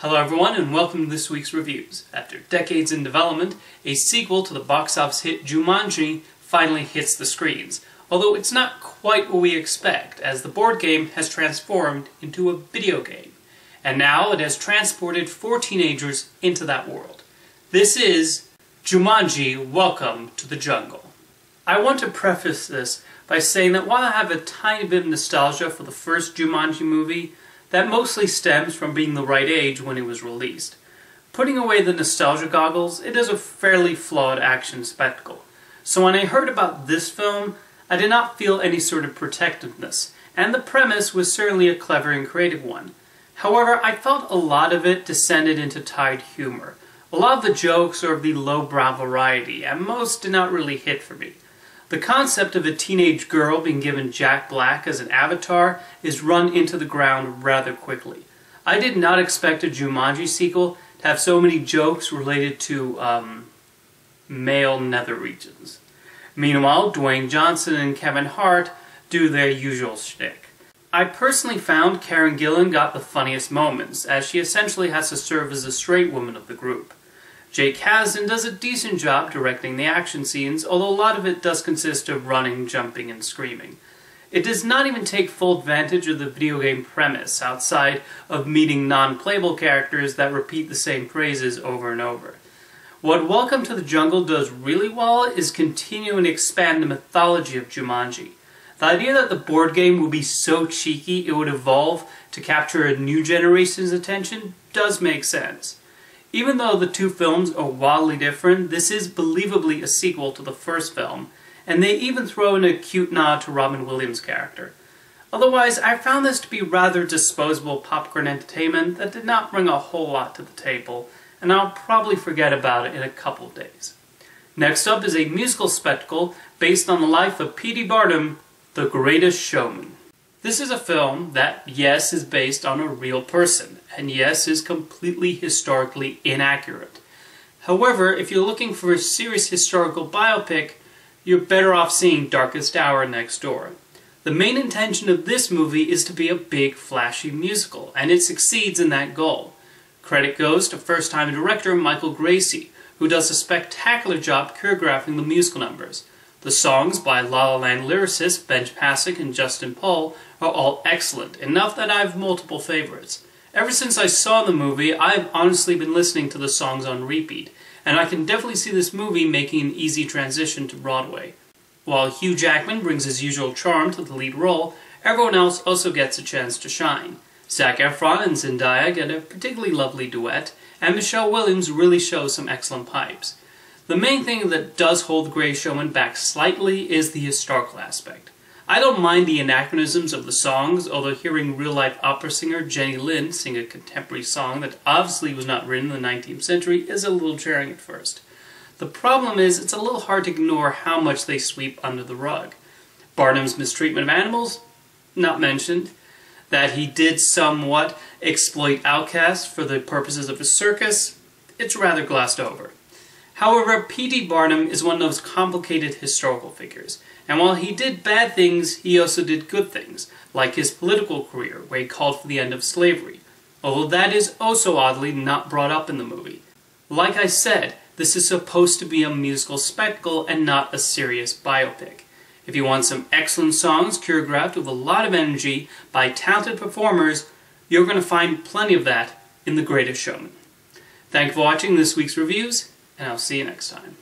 Hello everyone and welcome to this week's reviews. After decades in development, a sequel to the box office hit Jumanji finally hits the screens, although it's not quite what we expect, as the board game has transformed into a video game. And now it has transported 4 teenagers into that world. This is Jumanji: Welcome to the Jungle. I want to preface this by saying that while I have a tiny bit of nostalgia for the first Jumanji movie, that mostly stems from being the right age when it was released. Putting away the nostalgia goggles, it is a fairly flawed action spectacle. So when I heard about this film, I did not feel any sort of protectiveness, and the premise was certainly a clever and creative one. However, I felt a lot of it descended into tired humor. A lot of the jokes are of the lowbrow variety, and most did not really hit for me. The concept of a teenage girl being given Jack Black as an avatar is run into the ground rather quickly. I did not expect a Jumanji sequel to have so many jokes related to, male nether regions. Meanwhile, Dwayne Johnson and Kevin Hart do their usual shtick. I personally found Karen Gillan got the funniest moments, as she essentially has to serve as the straight woman of the group. Jake Kasdan does a decent job directing the action scenes, although a lot of it does consist of running, jumping, and screaming. It does not even take full advantage of the video game premise, outside of meeting non-playable characters that repeat the same phrases over and over. What Welcome to the Jungle does really well is continue and expand the mythology of Jumanji. The idea that the board game will be so cheeky it would evolve to capture a new generation's attention does make sense. Even though the two films are wildly different, this is believably a sequel to the first film, and they even throw in a cute nod to Robin Williams' character. Otherwise, I found this to be rather disposable popcorn entertainment that did not bring a whole lot to the table, and I'll probably forget about it in a couple of days. Next up is a musical spectacle based on the life of P.T. Barnum, The Greatest Showman. This is a film that, yes, is based on a real person, and yes, is completely historically inaccurate. However, if you're looking for a serious historical biopic, you're better off seeing Darkest Hour next door. The main intention of this movie is to be a big, flashy musical, and it succeeds in that goal. Credit goes to first-time director Michael Gracey, who does a spectacular job choreographing the musical numbers. The songs by La La Land lyricists Benj Pasek and Justin Paul are all excellent, enough that I have multiple favorites. Ever since I saw the movie, I've honestly been listening to the songs on repeat, and I can definitely see this movie making an easy transition to Broadway. While Hugh Jackman brings his usual charm to the lead role, everyone else also gets a chance to shine. Zac Efron and Zendaya get a particularly lovely duet, and Michelle Williams really shows some excellent pipes. The main thing that does hold The Greatest Showman back slightly is the historical aspect. I don't mind the anachronisms of the songs, although hearing real-life opera singer Jenny Lind sing a contemporary song that obviously was not written in the 19th century is a little jarring at first. The problem is it's a little hard to ignore how much they sweep under the rug. Barnum's mistreatment of animals? Not mentioned. That he did somewhat exploit outcasts for the purposes of a circus? It's rather glossed over. However, P.T. Barnum is one of those complicated historical figures, and while he did bad things, he also did good things, like his political career, where he called for the end of slavery, although that is also oddly not brought up in the movie. Like I said, this is supposed to be a musical spectacle and not a serious biopic. If you want some excellent songs choreographed with a lot of energy by talented performers, you're going to find plenty of that in The Greatest Showman. Thank you for watching this week's reviews, and I'll see you next time.